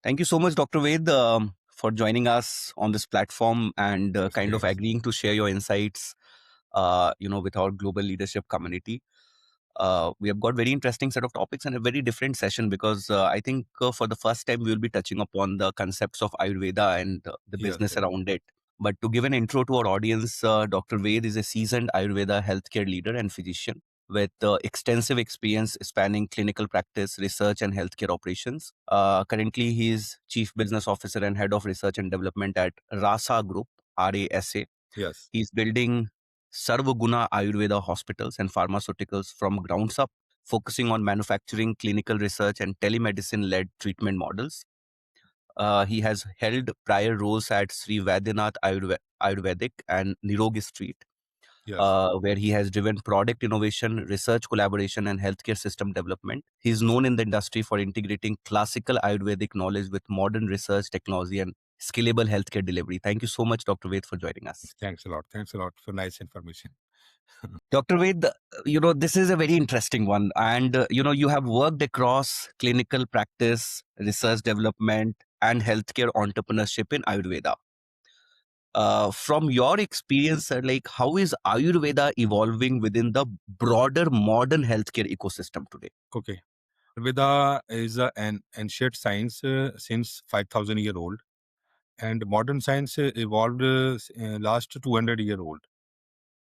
Thank you so much, Dr. Ved, for joining us on this platform and kind of Yes. agreeing to share your insights, with our global leadership community. We have got very interesting set of topics and a very different session because I think for the first time we will be touching upon the concepts of Ayurveda and the Yes, business yes. around it. But to give an intro to our audience, Dr. Ved is a seasoned Ayurveda healthcare leader and physician with extensive experience spanning clinical practice, research, and healthcare operations. Currently, he is Chief Business Officer and Head of Research and Development at RASA Group, RASA. Yes. He's building Sarvaguna Ayurveda hospitals and pharmaceuticals from grounds up, focusing on manufacturing, clinical research, and telemedicine led treatment models. He has held prior roles at Sri Vaidyanath Ayurvedic and Nirogi Street, Yes. where he has driven product innovation, research collaboration, and healthcare system development. He's known in the industry for integrating classical Ayurvedic knowledge with modern research, technology, and scalable healthcare delivery. Thank you so much, Dr. Ved, for joining us. Thanks a lot. Thanks a lot for nice information. Dr. Ved, this is a very interesting one. And, you have worked across clinical practice, research development, and healthcare entrepreneurship in Ayurveda. From your experience, sir, like how is Ayurveda evolving within the broader modern healthcare ecosystem today? Okay. Ayurveda is an ancient science since 5,000 year old, and modern science evolved last 200 year old.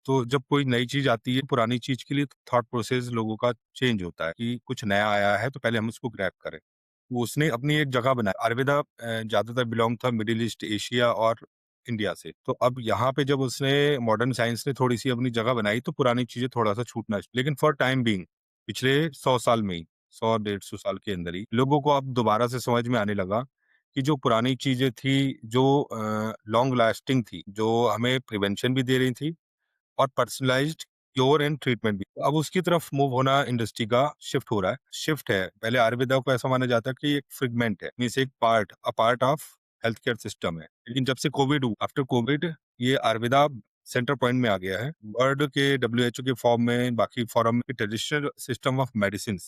तो जब कोई नई चीज आती है पुरानी चीज के लिए थॉट प्रोसेस लोगों का चेंज होता है कि कुछ नया आया है तो पहले हम उसको ग्रैब करें। वो उसने अपनी एक जगह बनाई। आयुर्वेदा ज्यादातर बिलोंग था मिडिल ईस्ट एशिया और इंडिया से। तो अब यहाँ पे जब उसने मॉडर्न साइंस ने थोड़ी सी अपनी जगह बनाई तो पुरानी चीजें थोड़ा सा छूटना, लेकिन फॉर टाइम बीइंग पिछले 100 साल में ही 100-150 साल के अंदर ही लोगों को अब दोबारा से समझ में आने लगा कि जो पुरानी चीजें थी, जो लॉन्ग लास्टिंग थी, जो हमें प्रिवेंशन भी दे रही थी और पर्सनलाइज्ड क्योर एंड ट्रीटमेंट भी, अब उसकी तरफ मूव होना इंडस्ट्री का शिफ्ट हो रहा है। शिफ्ट है, पहले आयुर्वेदा को ऐसा माना जाता है कि एक फ्रेगमेंट है, मींस एक part of health care system है। लेकिन जब से कोविड हुआ, आफ्टर कोविड ये आयुर्वेदा सेंटर पॉइंट में आ गया है। वर्ल्ड के डब्ल्यूएचओ के फॉर्म में, बाकी फॉर्म में ट्रेडिशनल सिस्टम ऑफ मेडिसिन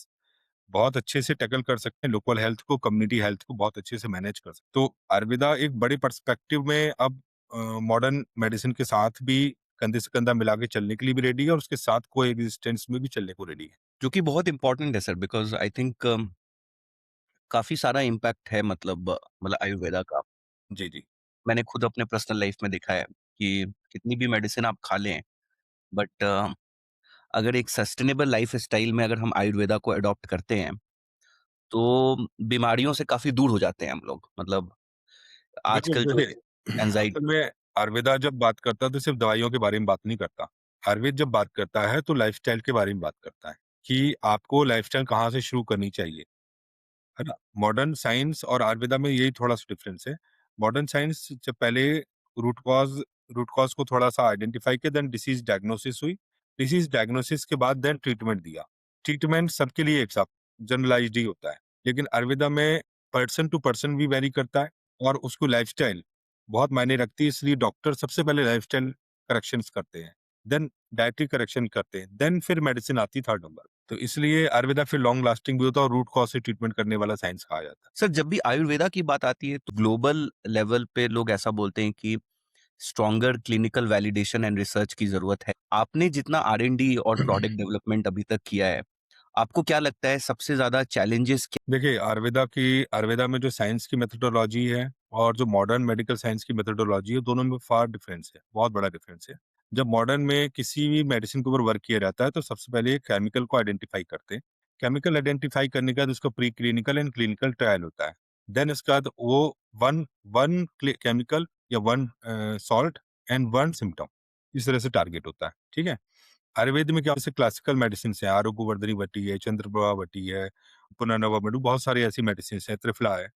बहुत अच्छे से टैकल कर सकते हैं, लोकल हेल्थ को, कम्युनिटी हेल्थ को बहुत अच्छे से मैनेज कर सकते हैं। तो आयुर्वेदा एक बड़े पर्सपेक्टिव में अब मॉडर्न मेडिसिन के साथ भी कंधे से कंधा मिला के चलने के लिए भी रेडी है और उसके साथ को एग्जिस्टेंस में भी चलने को रेडी है। जो कि बहुत इंपॉर्टेंट है सर, बिकॉज आई थिंक काफी सारा इम्पैक्ट है मतलब आयुर्वेदा का। जी, जी। मैंने खुद अपने पर्सनल लाइफ में देखा है कि कितनी भी मेडिसिन आप खा लें, बट अगर एक सस्टेनेबल लाइफ स्टाइल में अगर हम आयुर्वेदा को अडॉप्ट करते हैं तो बीमारियों से काफी दूर हो जाते हैं हम लोग। मतलब बिल्कुल, आजकल जो देखिए एंजाइटी। असल में आयुर्वेदा जब बात करता है तो सिर्फ दवाइयों के बारे में बात नहीं करता। आयुर्वेद जब बात करता है तो लाइफ़स्टाइल के बारे में बात करता है कि आपको लाइफ़स्टाइल कहाँ से शुरू करनी चाहिए। है ना? मॉडर्न साइंस और आयुर्वेदा में यही थोड़ा-सा डिफरेंस है। मॉडर्न साइंस जब पहले रूट कॉज़ रूट कॉज़ को थोड़ा-सा आइडेंटिफ़ाई किया, देन डिसीज़ डायग्नोसिस हुई। डिसीज़ डायग्नोसिस के बाद देन ट्रीटमेंट दिया। ट्रीटमेंट सबके लिए एक सा जनरलाइज़्ड ही होता है। लेकिन आयुर्वेदा में पर्सन टू पर्सन भी वैरी करता है और उसको लाइफ़स्टाइल बहुत मायने रखती है, इसलिए डॉक्टर सबसे पहले लाइफ़स्टाइल करेक्शंस करते हैं। देन डायटरी करेक्शन करते हैं, देन फिर मेडिसिन आती है थर्ड नंबर। तो इसलिए आयुर्वेदा फिर लॉन्ग लास्टिंग भी होता है और रूट कॉज से ट्रीटमेंट करने वाला साइंस कहा जाता है। सर, जब भी आयुर्वेदा की बात आती है तो ग्लोबल लेवल पे लोग ऐसा बोलते हैं कि stronger clinical validation and research की जरूरत है। आपने जितना R&D और प्रोडक्ट डेवलपमेंट अभी तक किया है, आपको क्या लगता है सबसे ज्यादा चैलेंजेस क्या? देखिए आयुर्वेदा में जो साइंस की मेथोडोलॉजी है और जो मॉडर्न मेडिकल साइंस की मेथोडोलॉजी है, दोनों में फार डिफरेंस है, बहुत बड़ा डिफरेंस है। जब मॉडर्न में किसी भी मेडिसिन के ऊपर वर्क किया जाता है तो सबसे पहले केमिकल को आइडेंटिफाई करते हैं। केमिकल आइडेंटिफाई करने के बाद उसका pre clinical and clinical trial होता है। देन इसके बाद वो वन वन केमिकल या one salt and one symptom, इस तरह से टारगेट होता है। ठीक है। आयुर्वेद में क्या, जैसे क्लासिकल मेडिसिन है, आरोग्य वर्धनी वटी है, चंद्रप्रभा वटी है, पुनर्नवा मेडु, बहुत सारी ऐसी मेडिसिन है, त्रिफला है।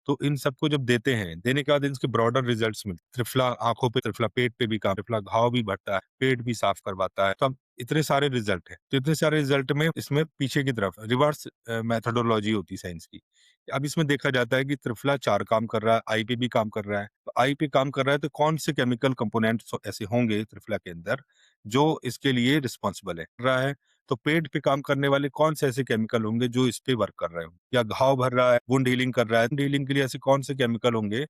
तो इन सबको जब देते हैं, देने के बाद इनके ब्रॉडर रिजल्ट्स मिलते हैं। त्रिफला आंखों पे, त्रिफला पेट पे भी काम, त्रिफला घाव भी भरता है, पेट भी साफ करवाता है। तो अब इतने सारे रिजल्ट है, तो इतने सारे रिजल्ट में इसमें पीछे की तरफ रिवर्स मेथोडोलॉजी होती है साइंस की। अब इसमें देखा जाता है कि त्रिफला 4 काम कर रहा है, आई पे भी काम कर रहा है। तो आई पे काम कर रहा है तो कौन से केमिकल कंपोनेंट्स ऐसे होंगे त्रिफला के अंदर जो इसके लिए रिस्पॉन्सिबल है रहा है। तो पेट पे काम करने वाले कौन से ऐसे केमिकल होंगे जो इस पे वर्क कर रहे हो, या घाव भर रहा है, वुंड हीलिंग कर रहा है, वुंड हीलिंग के लिए ऐसे कौन से केमिकल होंगे।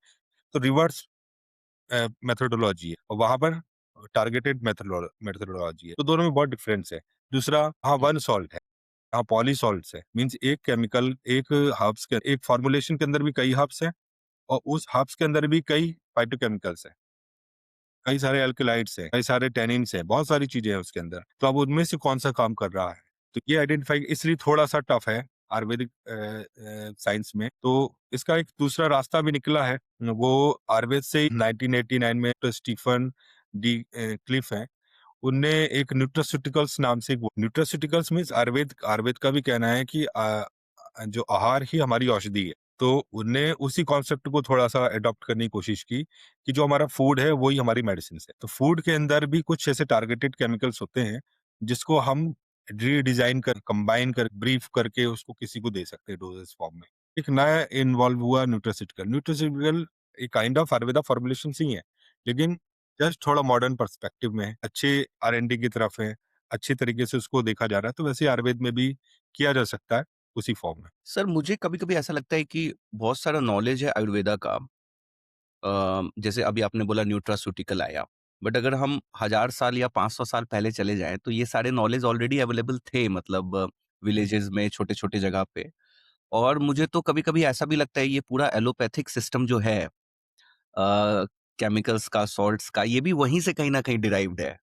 तो रिवर्स मेथोडोलॉजी है, और वहां पर टारगेटेड मेथोडोलॉजी है, तो दोनों में बहुत डिफरेंस है। दूसरा, हाँ, वन सॉल्ट है, हाँ, पॉलीसॉल्ट्स है, मीन्स एक केमिकल, एक हर्ब्स के एक फॉर्मुलेशन के अंदर भी कई हर्ब्स हैं, और उस हर्ब्स के अंदर भी कई फाइटोकेमिकल्स हैं, कई सारे अल्कलॉइड्स हैं, कई सारे टेनिन्स हैं, बहुत सारी चीजें हैं उसके अंदर। तो अब उनमें से कौन सा काम कर रहा है, तो ये आइडेंटिफाई इसलिए थोड़ा सा टफ है आयुर्वेदिक साइंस में। तो इसका एक दूसरा रास्ता भी निकला है, वो आयुर्वेद से 1989 में तो स्टीफन डी क्लिफ है, उनने एक न्यूट्रास्यूटिकल्स नाम से, न्यूट्रास्यूटिकल्स मीन्स आयुर्वेद, आयुर्वेद का भी कहना है कि जो आहार ही हमारी औषधि है। तो उनने उसी कॉन्सेप्ट को थोड़ा-सा अडॉप्ट करने की कोशिश की कि जो हमारा फूड है वही हमारी मेडिसिन है। तो फूड के अंदर भी कुछ ऐसे टारगेटेड केमिकल्स होते हैं जिसको हम रीडिज़ाइन कर, कंबाइन कर, ब्रीफ करके उसको किसी को दे सकते हैं डोजेस फॉर्म में। एक नया इन्वॉल्व हुआ न्यूट्रास्यूटिकल। न्यूट्रास्यूटिकल एक काइंड ऑफ आयुर्वेदा फॉर्मुलेशंस ही है, लेकिन जस्ट थोड़ा मॉडर्न पर्सपेक्टिव में है, अच्छे आर-एन-डी की तरफ है, अच्छे तरीके से उसको देखा जा रहा है। तो वैसे ही आयुर्वेद में भी किया जा सकता है उसी फॉर्म में। सर मुझे कभी-कभी ऐसा लगता है कि बहुत सारा नॉलेज है आयुर्वेदा का, जैसे अभी आपने बोला न्यूट्रास्यूटिकल आया, बट अगर हम 1000 साल या 500 साल पहले चले जाएँ, तो ये सारे नॉलेज ऑलरेडी अवेलेबल थे, मतलब विलेजेस में छोटे-छोटे जगह पे। और मुझे तो कभी-कभी ऐसा भी लगता है ये पूरा एलोपैथिक सिस्टम जो है, केमिकल्स का, सॉल्ट्स का, ये भी वहीं से कहीं न कहीं डिराइव्ड है।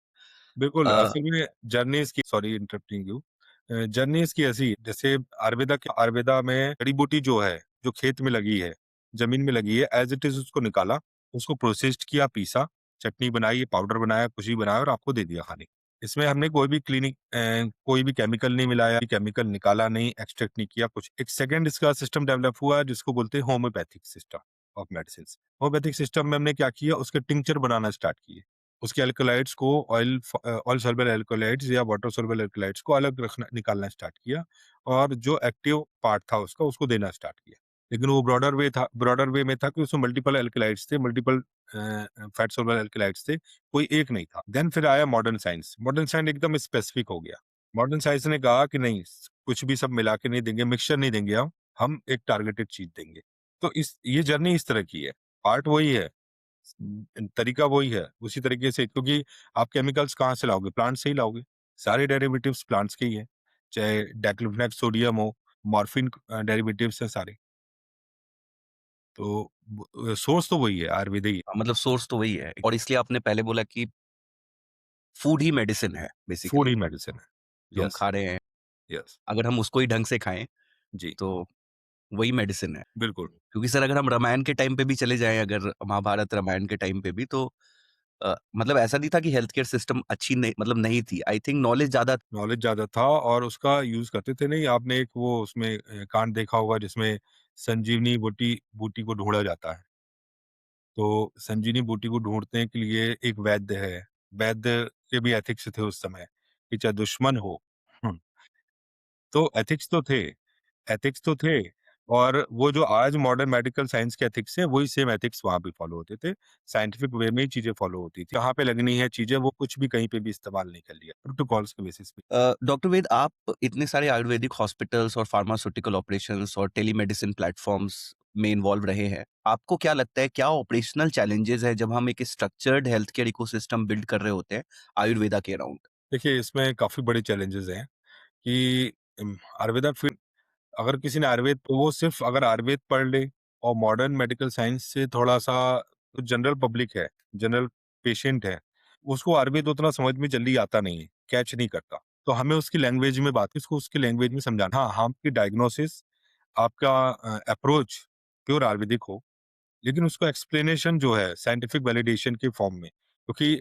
बिल्कुल, अ, असल में जर्नी इसकी, सॉरी इंटरप्टिंग यू, जर्नी इसकी ऐसी है, जैसे आयुर्वेदा में जड़ी-बूटी जो है, जो खेत में लगी है, ज़मीन में लगी है, एज़ इट इज़ उसको निकाला, उसको प्रोसेस्ड किया, पीसा, चटनी बनाई, पाउडर बनाया, कुछ भी बनाया और आपको दे दिया खाने। इसमें हमने कोई भी कोई भी केमिकल नहीं मिलाया, केमिकल निकाला नहीं, एक्सट्रैक्ट नहीं किया कुछ। एक सेकंड इसका सिस्टम डेवलप हुआ जिसको बोलते हैं homeopathic system of medicines. Homeopathic system में हमने क्या किया, उसके टिंक्चर बनाना स्टार्ट किए। उसके अल्कलॉइड्स को, ऑयल सॉल्युबल अल्कलॉइड्स या वाटर सॉल्युबल अल्कलॉइड्स को अलग रखना, निकालना स्टार्ट किया, और जो एक्टिव पार्ट था उसका, उसको देना स्टार्ट किया। लेकिन वो ब्रॉडर वे में था कि उसमें मल्टीपल अल्कलॉइड्स थे, मल्टीपल फैट सॉल्युबल अल्कलॉइड्स थे, कोई एक नहीं था। देन फिर आया मॉडर्न साइंस। मॉडर्न साइंस एकदम स्पेसिफिक हो गया। मॉडर्न साइंस ने कहा कि नहीं, कुछ भी सब मिला के नहीं देंगे, मिक्सचर नहीं देंगे, हम एक टारगेटेड चीज देंगे। तो इस ये जर्नी इस तरह की है, पार्ट वही है, तरीका वही है, उसी तरीके से, क्योंकि आप केमिकल्स कहाँ से लाओगे? प्लांट से ही लाओगे। सारे डेरिवेटिव्स प्लांट्स के ही हैं, चाहे डाइक्लोफेनेक सोडियम हो, मॉर्फिन डेरिवेटिव्स हैं सारे। तो सोर्स तो वही है, आयुर्वेद ही है। मतलब सोर्स तो वही है, और इसलिए आपने पहले बोला कि फूड ही मेडिसिन है फूड बेसिकली, ही मेडिसिन है। जो हम यस, खा रहे हैं, यस। अगर हम उसको ही ढंग से खाएँ, जी, तो वही मेडिसिन है। बिल्कुल। क्योंकि सर अगर हम रामायण के टाइम पे भी चले जाएँ, अगर महाभारत, रामायण के टाइम पे भी, तो मतलब ऐसा नहीं था कि हेल्थ केयर सिस्टम अच्छी नहीं, मतलब नहीं थी। आई थिंक नॉलेज ज़्यादा। नॉलेज ज़्यादा था और उसका यूज़ करते थे। नहीं, आपने एक वो उसमें कांड देखा होगा जिसमें संजीवनी बूटी बूटी को ढूँढा जाता है। तो संजीवनी बूटी को ढूँढने के लिए एक वैद्य है। वैद्य के भी एथिक्स थे उस समय कि चाहे दुश्मन हो, हुँ, तो एथिक्स तो थे, और वो जो आज मॉडर्न मेडिकल साइंस के एथिक्स हैं, वही सेम एथिक्स वहाँ भी फॉलो होते थे। साइंटिफिक वे में ही चीज़ें फॉलो होती थी। कहाँ पे लगनी है चीज़ें, वो कुछ भी कहीं पे भी इस्तेमाल नहीं कर लिया, प्रोटोकॉल्स के बेसिस पे। डॉक्टर वेद, आप इतने सारे आयुर्वेदिक हॉस्पिटल्स और फार्मास्यूटिकल ऑपरेशंस और टेलीमेडिसिन प्लेटफॉर्म्स में इन्वॉल्व रहे हैं। आपको क्या लगता है, क्या ऑपरेशनल चैलेंजेस है जब हम एक structured health care ecosystem build कर रहे होते हैं आयुर्वेदा के अराउंड? देखिए, इसमें काफ़ी बड़े चैलेंजेज़ हैं कि आयुर्वेदा फिर, अगर किसी ने आयुर्वेद, तो वो सिर्फ़ अगर आयुर्वेद पढ़ ले और मॉडर्न मेडिकल साइंस से थोड़ा-सा, जो जनरल पब्लिक है, जनरल पेशेंट है, उसको आयुर्वेद उतना समझ में जल्दी आता नहीं है, कैच नहीं करता। तो हमें उसकी लैंग्वेज में बात, उसको उसकी लैंग्वेज में समझाना। हाँ, आपकी डायग्नोसिस, आपका अप्रोच प्योर आयुर्वेदिक हो, लेकिन उसका एक्सप्लेनेशन जो है साइंटिफिक वैलिडेशन के फॉर्म में, क्योंकि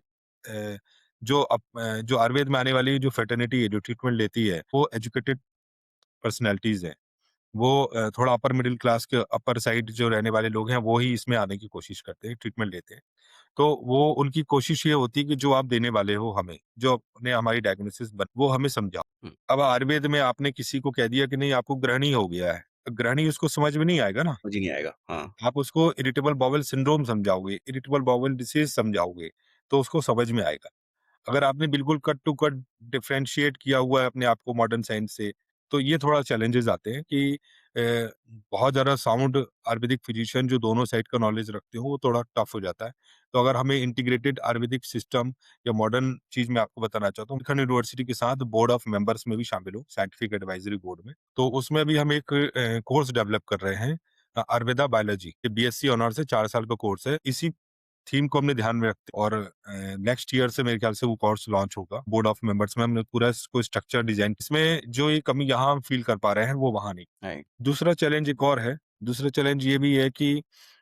जो आयुर्वेद में आने वाली जो फैटर्निटी है, जो ट्रीटमेंट लेती है, वो एजुकेटेड पर्सनैलिटीज़ हैं। वो थोड़ा अपर मिडल क्लास के अपर साइड जो रहने वाले लोग हैं, वो ही इसमें आने की कोशिश करते हैं, ट्रीटमेंट लेते हैं। तो वो उनकी कोशिश ये होती है कि जो आप देने वाले हो हमें, जो आपने हमारी डायग्नोसिस वो हमें समझाओ। हुँ, अब आयुर्वेद में आपने किसी को कह दिया कि नहीं, आपको ग्रहणी हो गया है, तो ग्रहणी उसको समझ में नहीं आएगा ना। समझ ही नहीं आएगा। हाँ। आप उसको इरिटेबल बाउल सिंड्रोम समझाओगे, इरिटेबल बाउल डिसीज़ समझाओगे, तो उसको समझ में आएगा। अगर आपने बिल्कुल कट टू कट डिफरेंशिएट किया हुआ है अपने आप को मॉडर्न साइंस से, तो ये थोड़ा चैलेंजेस आते हैं कि बहुत ज़्यादा साउंड आयुर्वेदिक फिजिशियन जो दोनों साइड का नॉलेज रखते हो, वो थोड़ा टफ हो जाता है। तो अगर हमें इंटीग्रेटेड आयुर्वेदिक सिस्टम या मॉडर्न चीज़ मैं आपको बताना चाहता हूँ, उत्तराखंड यूनिवर्सिटी के साथ बोर्ड ऑफ मेंबर्स में भी शामिल हूँ, साइंटिफिक एडवाइजरी बोर्ड में। तो उसमें भी हम एक कोर्स डेवलप कर रहे हैं, आयुर्वेदा बायोलॉजी। ये बीएससी ऑनर्स है, 4 साल का कोर्स है। इसी थीम को हमने ध्यान में रखते और नेक्स्ट ईयर से मेरे ख्याल से वो कोर्स लॉन्च होगा। बोर्ड ऑफ मेंबर्स में हमने पूरा इसको स्ट्रक्चर डिजाइन, इसमें जो ये कमी यहाँ हम फील कर पा रहे हैं, वो वहाँ नहीं। राइट। दूसरा चैलेंज एक और है। दूसरा चैलेंज ये भी है कि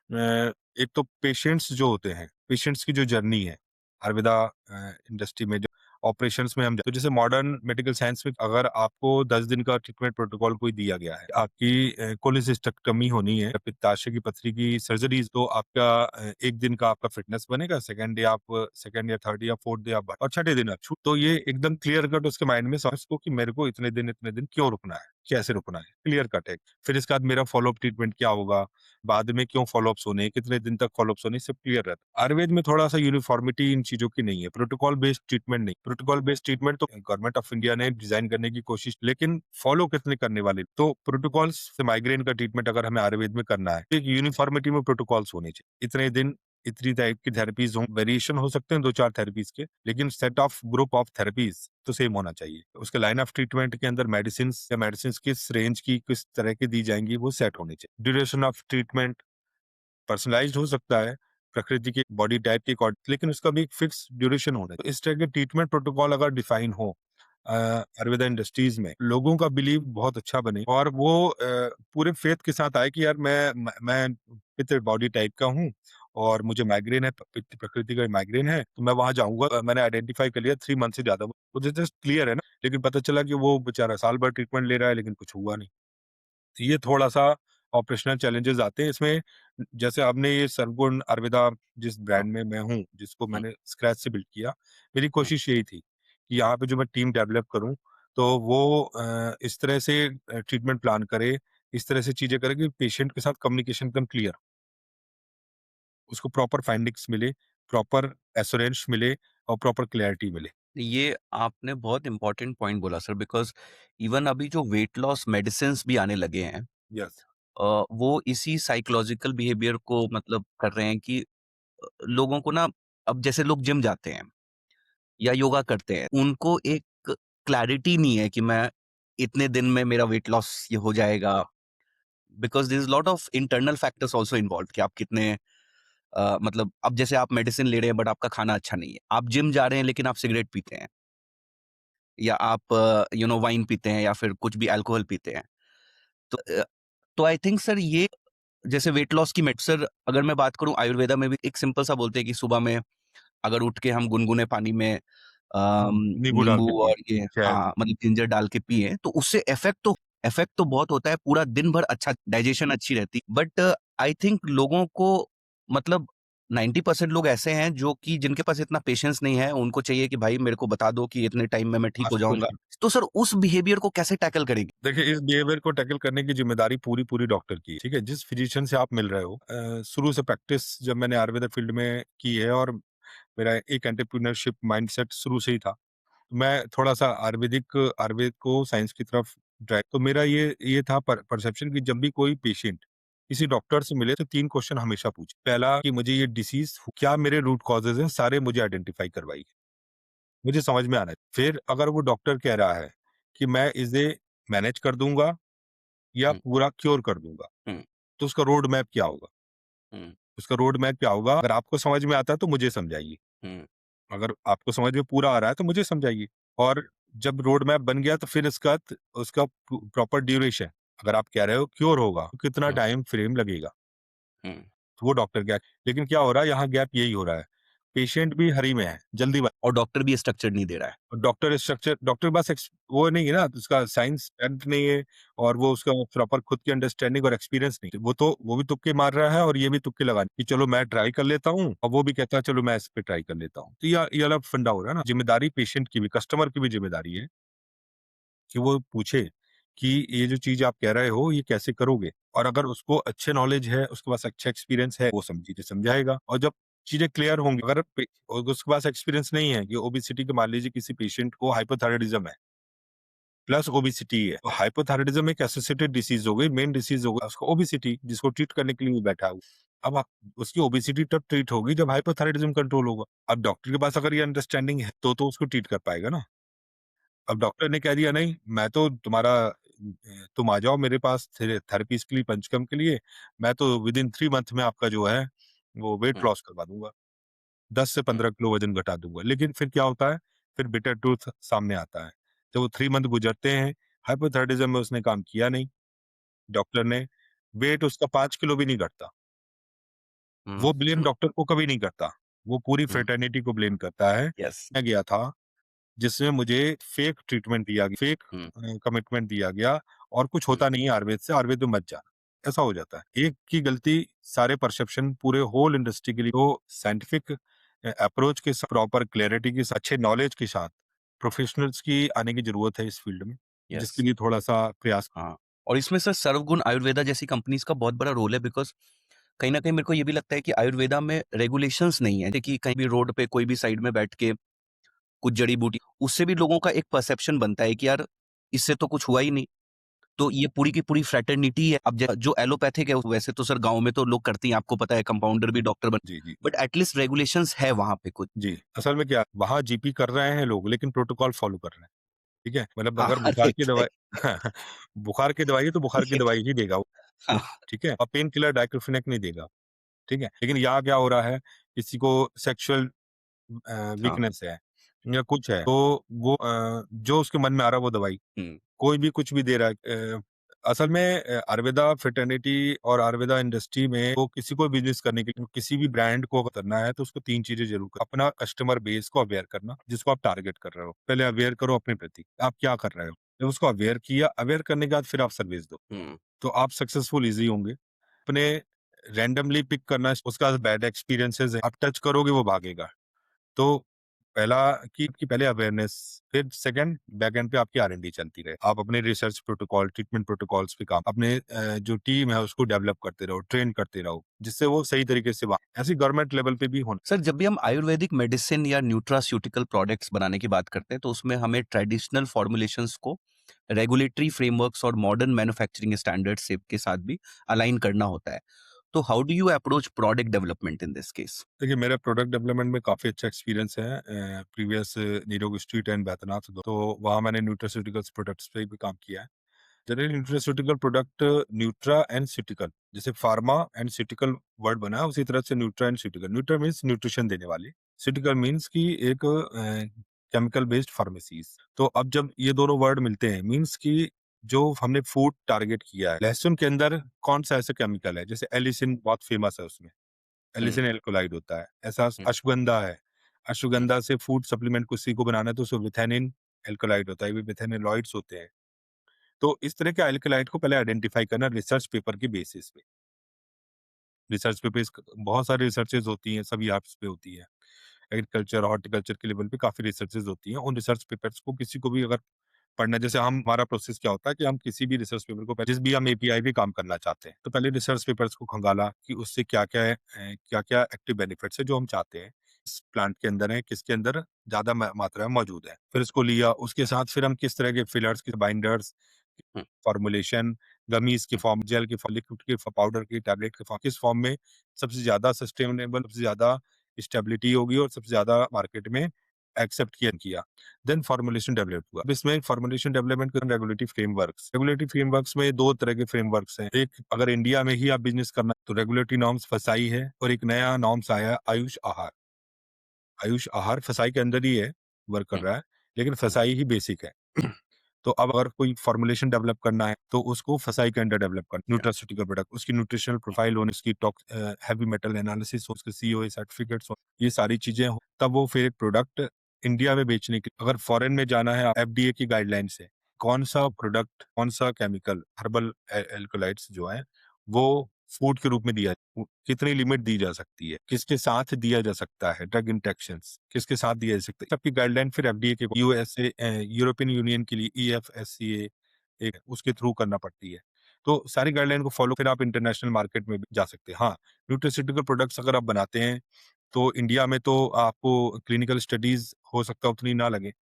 एक तो पेशेंट्स जो होते हैं, पेशेंट्स की जो जर्नी है, आयुर्वेदा इंडस्ट्री में जो ऑपरेशंस में हम, तो जैसे मॉडर्न मेडिकल साइंस में अगर आपको 10 दिन का ट्रीटमेंट प्रोटोकॉल कोई दिया गया है, आपकी कोलेसिस्टेक्टमी होनी है, पित्ताशय की पथरी की सर्जरीज, तो आपका 1 दिन का आपका फिटनेस बनेगा, सेकंड डे आप सेकंड या थर्ड या फोर्थ डे आप और छठे दिन आप छूट। तो ये एकदम क्लियर कट उसके माइंड में समझ को कि मेरे को इतने दिन क्यों रुकना है, कैसे रुकना है, क्लियर कट है। फिर इसके बाद मेरा फॉलोअप ट्रीटमेंट क्या होगा, बाद में क्यों फॉलोअप्स होने, कितने दिन तक फॉलोअप्स होने, सब क्लियर रहता है। आयुर्वेद में थोड़ा सा यूनिफॉर्मिटी इन चीजों की नहीं है, प्रोटोकॉल बेस्ड ट्रीटमेंट नहीं। प्रोटोकॉल बेस्ड ट्रीटमेंट तो गवर्नमेंट ऑफ इंडिया ने डिजाइन करने की कोशिश, लेकिन फॉलो कितने करने वाले। तो प्रोटोकॉल्स से माइग्रेन का ट्रीटमेंट अगर हमें आयुर्वेद में करना है, तो एक यूनिफॉर्मिटी में प्रोटोकॉल्स होने चाहिए। इतने दिन इतनी टाइप की थेरेपीज हो, वेरिएशन हो सकते हैं 2-4 थेरेपीज के, लेकिन set of group of therapies तो सेम होना चाहिए। उसके लाइन ऑफ ट्रीटमेंट के अंदर मेडिसिन या मेडिसिन किस रेंज की किस तरह की दी जाएंगी, वो सेट होनी चाहिए। ड्यूरेशन ऑफ ट्रीटमेंट पर्सनलाइज्ड हो सकता है, प्रकृति की बॉडी टाइप के अकॉर्डिंग, लेकिन उसका भी एक फिक्स ड्यूरेशन होना है। तो इस तरह के ट्रीटमेंट प्रोटोकॉल अगर डिफाइन हो आयुर्वेदा इंडस्ट्रीज में, लोगों का बिलीव बहुत अच्छा बने और वो पूरे फेथ के साथ आए कि यार मैं पित्त बॉडी टाइप का हूँ और मुझे माइग्रेन है, पित्त प्रकृति का माइग्रेन है, तो मैं वहां जाऊंगा। मैंने आइडेंटिफाई कर लिया 3 मंथ से ज्यादा, मुझे जस्ट क्लियर है ना, लेकिन पता चला कि वो बेचारा साल भर ट्रीटमेंट ले रहा है, लेकिन कुछ हुआ नहीं। तो ये थोड़ा-सा ऑपरेशनल चैलेंजेस आते हैं इसमें। जैसे आपने ये सर्वगुण आयुर्वेदा जिस ब्रांड में मैं हूँ, जिसको हुँ, मैंने स्क्रैच से बिल्ड किया, मेरी हुँ। कोशिश यही थी कि यहाँ पे जो मैं टीम डेवलप करूँ, तो वो इस तरह से ट्रीटमेंट प्लान करे, इस तरह से चीज़ें करे कि पेशेंट के साथ कम्युनिकेशन एकदम क्लियर, उसको प्रॉपर फाइंडिंग्स मिले, प्रॉपर एश्योरेंस मिले और प्रॉपर क्लैरिटी मिले। ये आपने बहुत इम्पोर्टेंट पॉइंट बोला सर, बिकॉज़ इवन अभी जो वेट लॉस मेडिसिन्स भी आने लगे हैं, यस, वो इसी साइकोलॉजिकल बिहेवियर को मतलब कर रहे हैं कि लोगों को ना, अब जैसे लोग जिम जाते हैं या योगा करते हैं, उनको एक क्लैरिटी नहीं है कि मैं इतने दिन में मेरा वेट लॉस ये हो जाएगा, because there is lot of internal factors also involved कि आप कितने मतलब अब जैसे आप मेडिसिन ले रहे हैं बट आपका खाना अच्छा नहीं है। आप जिम जा रहे हैं लेकिन आप सिगरेट पीते हैं या आप वाइन पीते हैं या फिर कुछ भी अल्कोहल पीते हैं। तो तो आई थिंक सर ये जैसे वेट लॉस की सर अगर मैं बात करूँ आयुर्वेदा में भी एक सिंपल सा बोलते हैं कि सुबह में अगर उठ के हम गुनगुने पानी में नींबू डाल नींबू के पिए, और ये शहद। हाँ, मतलब जिंजर डाल के पिएँ तो उससे इफ़ेक्ट तो बहुत होता है, पूरा दिन भर अच्छा डाइजेशन अच्छी रहती है। बट आई थिंक लोगों को मतलब 90% लोग ऐसे हैं जो कि जिनके पास इतना पेशेंस नहीं है, उनको चाहिए कि भाई मेरे को बता दो कि इतने टाइम में मैं ठीक हो फास्ट जाऊँगा। क्वेश्चन। तो सर उस बिहेवियर को कैसे टैकल करेंगे? देखिए, इस बिहेवियर को टैकल करने की ज़िम्मेदारी पूरी-पूरी डॉक्टर की है, ठीक है? जिस फिजिशियन से आप मिल रहे हो, शुरू से प्रैक्टिस जब मैंने आयुर्वेदा फील्ड में की है और मेरा एक एंटरप्रेन्योरशिप माइंडसेट शुरू से ही था। मैं थोड़ा-सा आयुर्वेद को साइंस की तरफ ड्राइव, तो मेरा ये था परसेप्शन कि जब भी कोई पेशेंट किसी डॉक्टर से मिले तो 3 क्वेश्चन हमेशा पूछे। पहला कि मुझे ये डिसीज़ क्या मेरे रूट कॉजेज़ हैं, सारे मुझे आइडेंटिफाई करवाइए। मुझे समझ में आना है। फिर अगर वो डॉक्टर कह रहा है कि मैं इसे मैनेज कर दूँगा या हुँ, पूरा क्योर कर दूँगा, हुँ, तो उसका रोड मैप क्या होगा? हुँ, उसका रोड मैप क्या होगा? अगर आपको समझ में आता है तो मुझे समझाइए। हुँ, अगर आपको समझ में पूरा आ रहा है तो मुझे समझाइए। और जब रोड मैप बन गया तो फिर उसका प्रॉपर ड्यूरेशन, अगर आप कह रहे हो क्योर होगा, तो कितना हुँ, टाइम फ्रेम लगेगा? हुँ। तो वो डॉक्टर गैप, लेकिन क्या हो रहा है यहाँ, गैप यही हो रहा है। पेशेंट भी हरी में है, जल्दी और डॉक्टर भी स्ट्रक्चर नहीं दे रहा है। डॉक्टर के पास वो नहीं है ना, उसका साइंस स्ट्रेंथ नहीं है और वो उसका प्रॉपर खुद की अंडरस्टैंडिंग और एक्सपीरियंस नहीं है। वो भी तुक्के मार रहा है और ये भी तुक्के लगा कि चलो मैं ट्राई कर लेता हूँ, और वो भी कहता है चलो मैं इस पे ट्राई कर लेता हूँ। तो ये अलग फंडा हो रहा है ना। जिम्मेदारी पेशेंट की भी, कस्टमर की भी जिम्मेदारी है कि वो पूछे कि ये जो चीज आप कह रहे हो ये कैसे करोगे, और अगर उसको अच्छे नॉलेज है, उसके पास अच्छा एक्सपीरियंस है, वो समझाएगा। और जब चीज़ें क्लियर होंगी। अगर पे और उसके पास एक्सपीरियंस नहीं है कि ओबेसिटी के मान लीजिए किसी पेशेंट को हाइपोथायरायडिज़्म है, प्लस ओबेसिटी है। तो हाइपोथायरायडिज़्म एक एसोसिएटेड डिसीज़ हो गई, मेन डिसीज़ हो गई उसको ओबेसिटी, जिसको ट्रीट करने के लिए वो बैठा हुआ। अब उसकी ओबेसिटी तब ट्रीट होगी जब हाइपोथायरायडिज़्म कंट्रोल होगा। अब डॉक्टर के पास अगर ये अंडरस्टैंडिंग है तो उसको ट्रीट कर पाएगा ना। अब डॉक्टर ने कह दिया नहीं, मैं तो तुम्हारा तुम आ जाओ मेरे पास थेरेपीज़ के लिए, पंचकर्म के लिए, मैं तो विदिन 3 मंथ में आपका जो है वो वेट हुँ, लॉस करवा दूँगा। 10 से हुँ, 15 किलो वज़न घटा दूँगा। लेकिन फिर क्या होता है, फिर बिटर ट्रुथ सामने आता है। जब वो 3 मंथ गुज़रते हैं, हाइपोथायरायडिज़म में उसने काम किया नहीं, डॉक्टर ने, वेट उसका 5 किलो भी नहीं घटता। हुँ, वो ब्लेम हुँ, डॉक्टर को कभी नहीं करता, वो पूरी हुँ, फ्रेटर्निटी को ब्लेम करता है। यस, मैं गया था, जिसमें मुझे फेक ट्रीटमेंट दिया गया, फेक हुँ, कमिटमेंट दिया गया और कुछ हुँ, होता नहीं है आयुर्वेद से, आयुर्वेद में मत जा। ऐसा हो जाता है। एक की गलती सारे परसेप्शन पूरे होल इंडस्ट्री के लिए, तो साइंटिफिक अप्रोच के साथ, प्रॉपर क्लैरिटी के साथ, अच्छे नॉलेज के साथ प्रोफेशनल्स की आने की ज़रूरत है इस फील्ड में, जिसके यस, लिए थोड़ा-सा प्रयास। हाँ। और इसमें सर सर्वगुण आयुर्वेदा जैसी कंपनीज़ का बहुत बड़ा रोल है बिकॉज़ कहीं न कहीं मेरे को ये भी लगता है कि आयुर्वेदा में रेगुलेशंस नहीं है। जैसे कि कहीं भी रोड पे कोई भी साइड में बैठ के कुछ जड़ी-बूटी उससे भी लोगों का एक परसेप्शन बनता है कि यार इससे तो कुछ हुआ ही नहीं। तो ये पूरी की पूरी फ्रैटर्निटी है। अब ज जो एलोपैथिक है वैसे तो सर गाँव में तो लोग करते ही हैं, आपको पता है कंपाउंडर भी डॉक्टर बन जी, जी। बट एट लीस्ट रेगुलेशंस है वहाँ पे कुछ। जी, असल में क्या वहाँ जीपी कर रहे हैं लोग, लेकिन प्रोटोकॉल फ़ॉलो कर रहे हैं, ठीक है? मतलब हाँ, अगर बुखार की दवाई एग्ज़ैक्ट बुखार की दवाई है तो बुखार की दवाई ही देगा वो, हाँ, ठीक है? और पेन किलर डाइक्लोफेनेक नहीं देगा, ठीक है? लेकिन यहाँ क्या हो रहा है, किसी को सेक्सुअल हाँ। वीकनेस है या कुछ है, तो वो जो उसके मन में आ रहा है वो दवाई, हुँ, कोई भी कुछ भी दे रहा है। असल में आयुर्वेदा फ्रेटर्निटी और आयुर्वेदा इंडस्ट्री में वो किसी को बिज़नेस करने के लिए, किसी भी ब्रांड को अगर करना है तो उसको 3 चीज़ें ज़रूर अपना कस्टमर बेस को अवेयर करना, जिसको आप टारगेट कर रहे हो। पहले अवेयर करो अपने प्रति, आप क्या कर रहे हो? जब उसको अवेयर किया, अवेयर करने के बाद फिर आप सर्विस दो, हुँ, तो आप सक्सेसफुल ईज़ी होंगे। अपने रैंडमली पिक करना, उसका बैड एक्सपीरियंसेस है, आप टच करोगे वो भागेगा। तो पहला कि पहले अवेयरनेस, फिर सेकंड बैक एंड पे आपकी आर-एन-डी चलती रहे। आप अपने रिसर्च प्रोटोकॉल, ट्रीटमेंट प्रोटोकॉल्स पे काम, अपने जो टीम है उसको डेवलप करते रहो, ट्रेन करते रहो, जिससे वो सही तरीके से ऐसे गवर्नमेंट लेवल पे भी होना। सर जब भी हम आयुर्वेदिक मेडिसिन या न्यूट्रास्यूटिकल प्रोडक्ट्स बनाने की बात करते हैं तो उसमें हमें ट्रेडिशनल फॉर्मुलेशंस को रेगुलेटरी फ्रेमवर्क्स और मॉडर्न मैन्युफैक्चरिंग स्टैंडर्ड्स से के साथ भी अलाइन करना होता है। तो how do you approach product development in this case? देखिए, मेरा प्रोडक्ट डेवलपमेंट में काफ़ी अच्छा एक्सपीरियंस है। प्रीवियस निरोग स्ट्रीट एंड बैद्यनाथ, तो वहाँ मैंने न्यूट्रास्यूटिकल्स प्रोडक्ट्स पे भी काम किया है। Generally nutraceutical product, nutra and ceutical, जैसे फार्मा एंड स्यूटिकल वर्ड बना है, उसी तरह से nutra and ceutical. Nutra means nutrition देने वाले, स्यूटिकल मीन्स कि एक केमिकल बेस्ड फार्मेसीज। तो अब जब ये दोनों वर्ड मिलते हैं, मीन्स कि जो हमने फूड टारगेट किया है, लहसुन के अंदर कौन सा ऐसा केमिकल है, जैसे एलिसिन बहुत फेमस है, उसमें हुँ, एलिसिन एल्कोलाइड होता है, ऐसा हुँ, अश्वगंधा है, हुँ, अश्वगंधा से फूड सप्लीमेंट किसी को बनाना है तो उसमें विथेनिन एल्कोलाइड होता है, ये विथेनोलॉइड्स होते हैं। तो इस तरह के एल्कलाइड को पहले आइडेंटिफाई करना रिसर्च पेपर के बेसिस पे। रिसर्च पेपर बहुत सारी रिसर्चेज़ होती हैं, सभी एप्स पे होती है। एग्रीकल्चर, हॉर्टिकल्चर के लेवल पे काफ़ी रिसर्चेज़ होती हैं। उन रिसर्च पेपर्स को किसी को भी अगर पढ़ना है, जैसे हमारा प्रोसेस क्या होता है कि हम किसी भी रिसर्च पेपर को, जिस भी हम एपीआई पे काम करना चाहते हैं, तो पहले रिसर्च पेपर्स को खंगाला कि उससे क्या-क्या है, क्या-क्या एक्टिव बेनिफिट्स है जो हम चाहते हैं। इस प्लांट के अंदर है, किसके अंदर ज़्यादा मात्रा में मौजूद है। फिर इसको लिया, उसके साथ फिर हम किस तरह के फिलर्स, के बाइंडर्स, हुँ, फॉर्मुलेशन, गमीज़ की हुँ, फॉर्म, जेल की फॉर्म, लिक्विड की पाउडर की, टैबलेट की फॉर्म, किस फॉर्म में सबसे ज़्यादा सस्टेनेबल, सबसे ज़्यादा स्टेबिलिटी होगी और सबसे ज़्यादा मार्केट में एक्सेप्ट किया। देन फॉर्मुलेशन डेवलप हुआ। अब इसमें फॉर्मुलेशन डेवलपमेंट के रेगुलेटरी फ्रेमवर्क्स में 2 तरह के फ्रेमवर्क्स हैं। एक, अगर इंडिया में ही आप बिज़नेस करना है तो रेगुलेटरी नॉर्म्स फसाई है, और एक नया नॉर्म्स आया है, आयुष आहार। आयुष आहार फसाई के अंदर ही है, वर्क कर हुँ, रहा है, लेकिन हुँ, फसाई ही बेसिक है। तो अब अगर कोई फॉर्मुलेशन डेवलप करना है तो उसको फसाई के अंडर डेवलप करना, या न्यूट्रास्यूटिकल प्रोडक्ट, उसकी न्यूट्रिशनल हुँ, प्रोफाइल होनी, उसकी हैवी मेटल एनालिसिस हो, उसके सीओए सर्टिफिकेट्स हो, ये सारी चीजें हो, तब वो फिर एक प्रोडक्ट इंडिया में बेचने के, अगर फॉरेन में जाना है, एफडीए की गाइडलाइन से कौन सा प्रोडक्ट, कौन सा केमिकल, हर्बल एल्कोलाइड्स जो है वो फूड के रूप में दिया, कितनी लिमिट दी जा सकती है, किसके साथ दिया जा सकता है, ड्रग इंटरेक्शंस किसके साथ दिया जा सकता है, सबकी गाइडलाइन फिर एफडीए के, यूएसए यूरोपियन यूनियन के लिए ईएफएससीए एक उसके थ्रू करना पड़ती है। तो सारी गाइडलाइन को फॉलो, फिर आप इंटरनेशनल मार्केट में भी जा सकते हैं। हाँ, न्यूट्रास्यूटिकल प्रोडक्ट्स अगर आप बनाते हैं तो इंडिया में तो आपको क्लिनिकल स्टडीज़ हो सकता है उतनी ना लगे,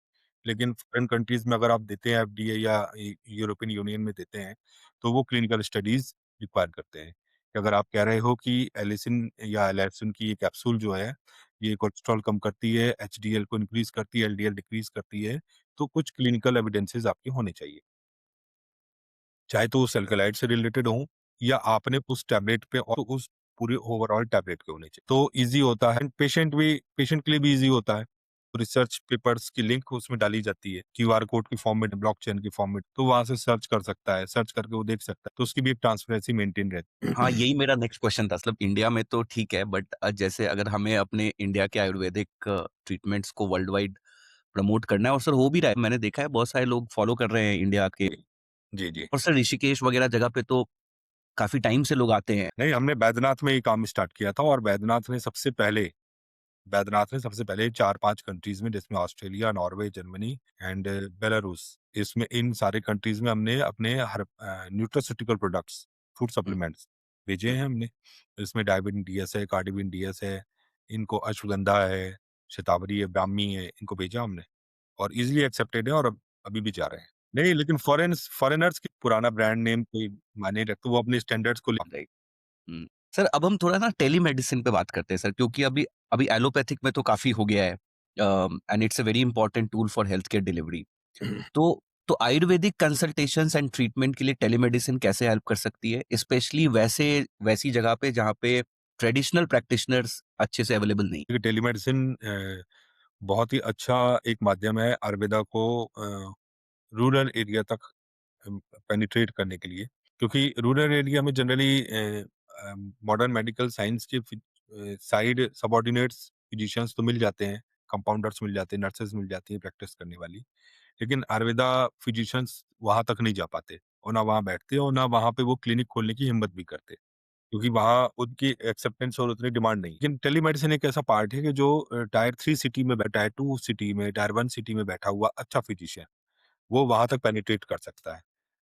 लेकिन फॉरेन कंट्रीज़ में अगर आप देते हैं एफडीए या यूरोपियन यूनियन में देते हैं, तो वो क्लिनिकल स्टडीज़ रिक्वायर करते हैं। कि अगर आप कह रहे हो कि एलिसिन या एलैक्सिन की ये कैप्सूल जो है, ये कोलेस्ट्रॉल कम करती है, एचडीएल को इंक्रीज़ करती है, एलडीएल डिक्रीज़ करती है, तो कुछ क्लिनिकल एविडेंसेस आपके होने चाहिए। चाहे तो उस अल्कलॉइड से रिलेटेड हों या आपने उस टैबलेट पे और उस पूरे ओवरऑल टैबलेट के होने चाहिए। तो ईज़ी होता है, पेशेंट के लिए भी ईज़ी होता है। रिसर्च पेपर्स की लिंक उसमें डाली जाती है, क्यूआर कोड की फॉर्म में, ब्लॉकचेन की फॉर्म में, तो वहाँ से सर्च कर सकता है, सर्च करके वो देख सकता है, तो उसकी भी एक ट्रांसपेरेंसी मेंटेन रहती है। हाँ, यही मेरा नेक्स्ट क्वेश्चन था। मतलब इंडिया में तो ठीक है, बट जैसे अगर हमें अपने इंडिया के आयुर्वेदिक ट्रीटमेंट्स को वर्ल्ड वाइड प्रमोट करना है, और सर हो भी रहा है। मैंने देखा है बहुत सारे लोग फॉलो कर रहे हैं इंडिया के। जी, जी, जी। और सर ऋषिकेश वगैरह जगह पे तो काफ़ी टाइम से लोग आते हैं। नहीं, हमने बैद्यनाथ में ये काम स्टार्ट किया था और बैद्यनाथ ने सबसे पहले 4-5 कंट्रीज़ में, जिसमें Australia, Norway, Germany and Belarus, इसमें इन सारे कंट्रीज़ में हमने अपने न्यूट्रास्यूटिकल प्रोडक्ट्स, फूड हुँ, सप्लीमेंट्स भेजे हुँ। हैं हमने। इसमें डायबिन डीएस है, कार्डिबिन डीएस है, इनको अश्वगंधा है, शतावरी है, ब्राह्मी है, इनको भेजा हमने और ईज़िली एक्सेप्टेड है और अब अभी भी जा रहे हैं। नहीं, लेकिन फॉरेनर्स की पुराना ब्रांड नेम कोई मायने नहीं रखता, वो अपने स्टैंडर्ड्स को ले। राइट। हुँ। सर अब हम थोड़ा ना टेलीमेडिसिन पे बात करते हैं सर, क्योंकि अभी अभी एलोपैथिक में तो काफ़ी हो गया है, and it's a very important tool for health care delivery. तो आयुर्वेदिक कंसल्टेशंस एंड ट्रीटमेंट के लिए टेलीमेडिसिन कैसे हेल्प कर सकती है? स्पेशली वैसी जगह पे जहाँ पे ट्रेडिशनल प्रैक्टिशनर्स अच्छे से अवेलेबल नहीं। देखिए टेलीमेडिसिन बहुत ही अच्छा एक माध्यम है आयुर्वेदा को रूरल एरिया तक पेनिट्रेट करने के लिए, क्योंकि रूरल एरिया में जनरली मॉडर्न मेडिकल साइंस के साइड सबऑर्डिनेट्स फिजिशियंस तो मिल जाते हैं, कंपाउंडर्स मिल जाते हैं, नर्सेज मिल जाती हैं प्रैक्टिस करने वाली, लेकिन आयुर्वेदा फिजिशियंस वहां तक नहीं जा पाते और ना वहां बैठते और ना वहां पे वो क्लिनिक खोलने की हिम्मत भी करते, क्योंकि वहाँ उनकी एक्सेप्टेंस और उतनी डिमांड नहीं। लेकिन टेलीमेडिसिन एक ऐसा पार्ट है कि जो टायर 3 सिटी में टायर 2 सिटी में, टायर 1 सिटी में बैठा हुआ अच्छा फिजिशियन, वो वहाँ तक पेनिट्रेट कर सकता है।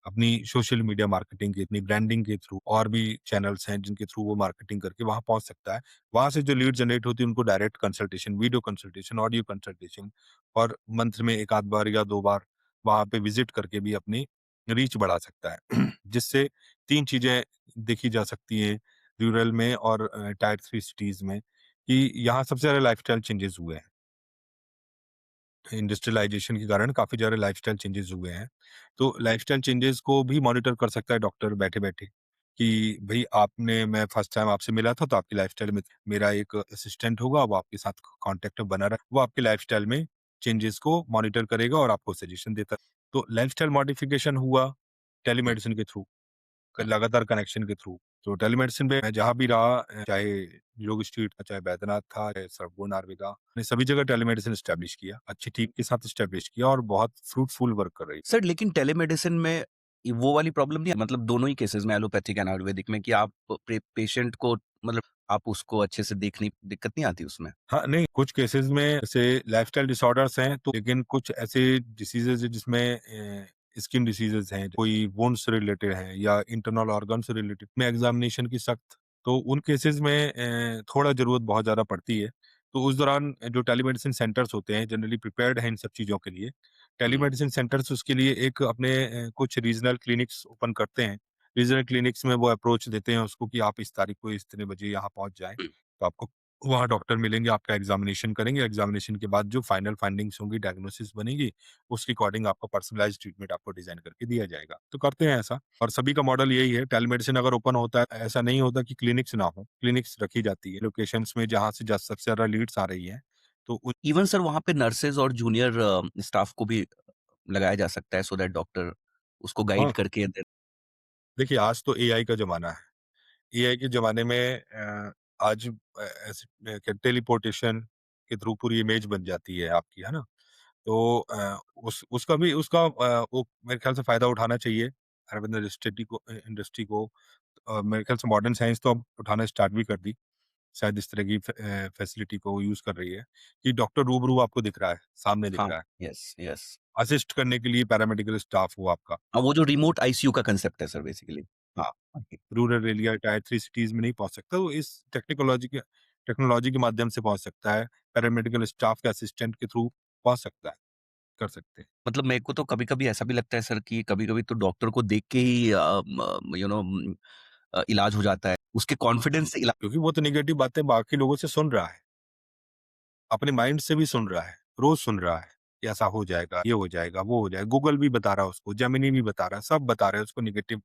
अपनी सोशल मीडिया मार्केटिंग के, अपनी ब्रांडिंग के थ्रू और भी चैनल्स हैं जिनके थ्रू वो मार्केटिंग करके वहाँ पहुँच सकता है। वहाँ से जो लीड जनरेट होती है उनको direct consultation, video consultation, audio consultation और मंथ में 1 आध बार या 2 बार वहाँ पे विज़िट करके भी अपनी रीच बढ़ा सकता है। जिससे 3 चीज़ें देखी जा सकती हैं रूरल में और टायर 3 सिटीज़ में कि यहाँ सबसे ज़्यादा लाइफ़स्टाइल चेंजेज़ हुए हैं। इंडस्ट्रियलाइजेशन के कारण काफ़ी ज़्यादा लाइफ़स्टाइल चेंजेज़ हुए हैं। तो लाइफ़स्टाइल चेंजेज़ को भी मॉनिटर कर सकता है डॉक्टर बैठे-बैठे कि भई आपने मैं फर्स्ट टाइम आपसे मिला था तो आपकी लाइफ़स्टाइल में मेरा एक असिस्टेंट होगा, वो आपके साथ कॉन्टैक्ट में बना रहे, वो आपकी लाइफ़स्टाइल में चेंजेज़ को मॉनिटर करेगा और आपको सजेशन देता है। तो लाइफ़स्टाइल मॉडिफ़िकेशन हुआ हुँ, टेलीमेडिसिन के थ्रू। हुँ। लगातार कनेक्शन के थ्रू। तो टेलीमेडिसिन में मैं जहाँ भी रहा चाहे योग स्ट्रीट था, चाहे बैद्यनाथ था, चाहे सरगुन आयुर्वेदा, मैंने सभी जगह टेलीमेडिसिन एस्टेब्लिश किया। अच्छी टीम के साथ एस्टेब्लिश किया और बहुत फ्रूटफुल वर्क कर रही है। सर लेकिन टेलीमेडिसिन में वो वाली प्रॉब्लम नहीं है, मतलब दोनों ही केसेज़ में एलोपैथिक एंड आयुर्वेदिक में, कि आप पेशेंट को मतलब आप उसको अच्छे से देखने दिक्कत नहीं आती उसमें? हाँ, नहीं कुछ केसेज़ में जैसे लाइफ़स्टाइल डिसऑर्डर्स हैं तो लेकिन कुछ ऐसे डिसीज़ेज़ हैं जिसमें स्किन डिसीज़ेज़ हैं, कोई वुंड से रिलेटेड हैं या इंटरनल ऑर्गन से रिलेटेड में एग्ज़ामिनेशन की सख्त, तो उन केसेज़ में थोड़ा ज़रूरत बहुत ज़्यादा पड़ती है। तो उस दौरान जो टेलीमेडिसिन सेंटर्स होते हैं जनरली प्रिपेयर्ड हैं इन सब चीज़ों के लिए। हुँ, टेलीमेडिसिन सेंटर्स उसके लिए एक अपने कुछ रीजनल क्लिनिक्स ओपन करते हैं। रीजनल क्लिनिक्स में वो अप्रोच देते हैं उसको कि आप इस तारीख को इतने बजे यहाँ पहुँच जाएँ, हुँ। तो आपको वहाँ डॉक्टर मिलेंगे, आपका एग्ज़ामिनेशन करेंगे, एग्ज़ामिनेशन के बाद जो फाइनल फाइंडिंग्स होंगी, डायग्नोसिस बनेगी, उसके अकॉर्डिंग आपका पर्सनलाइज़्ड ट्रीटमेंट आपको डिज़ाइन करके दिया जाएगा। तो करते हैं ऐसा और सभी का मॉडल यही है, टेलीमेडिसिन अगर ओपन होता है, ऐसा नहीं होता कि क्लिनिक्स ना हो, क्लिनिक्स रखी जाती है, लोकेशंस में जहाँ से सबसे ज़्यादा लीड्स आ रही हैं, तो उन इवन सर वहाँ पे नर्सेज़ और जूनियर स्टाफ को भी लगाया जा सकता है, सो दैट डॉक्टर उसको गाइड हाँ, करके दे। देखिए आज तो एआई का ज़माना है। एआई के ज़माने में आज ऐसे टेलीपोर्टेशन के थ्रू पूरी इमेज बन जाती है आपकी, है ना? तो वो मेरे ख्याल से फ़ायदा उठाना चाहिए अरविंद इंडस्ट्री को मेरे ख्याल से मॉडर्न साइंस तो अब उठाना स्टार्ट भी कर दी। शायद इस तरह की फैसिलिटी को यूज़ कर रही है कि डॉक्टर रूबरू आपको दिख रहा है, सामने दिख हाँ, रहा है। Yes, yes. असिस्ट करने के लिए पैरामेडिकल स्टाफ हो आपका। वो जो रिमोट आईसीयू का कांसेप्ट है सर बेसिकली। हाँ, रूरल एरिया, टायर 3 सिटीज़ में नहीं पहुँच सकता, तो इस टेक्नोलॉजी के टेक्नोलॉजी के माध्यम से पहुँच सकता है, पैरामेडिकल स्टाफ के असिस्टेंट के थ्रू पहुँच सकता है, कर सकते हैं। मतलब मेरे को तो कभी-कभी ऐसा भी लगता है सर कि कभी-कभी तो डॉक्टर को देख के ही इलाज हो जाता है। उसके कॉन्फिडेंस से इलाज। क्योंकि वो तो नेगेटिव बातें बाकी लोगों से सुन रहा है, अपने माइंड से भी सुन रहा है, रोज़ सुन रहा है कि ऐसा हो जाएगा, ये हो जाएगा, वो हो जाएगा। गूगल भी बता रहा है उसको, जेमिनी भी बता रहा है, सब बता रहे हैं उसको नेगेटिव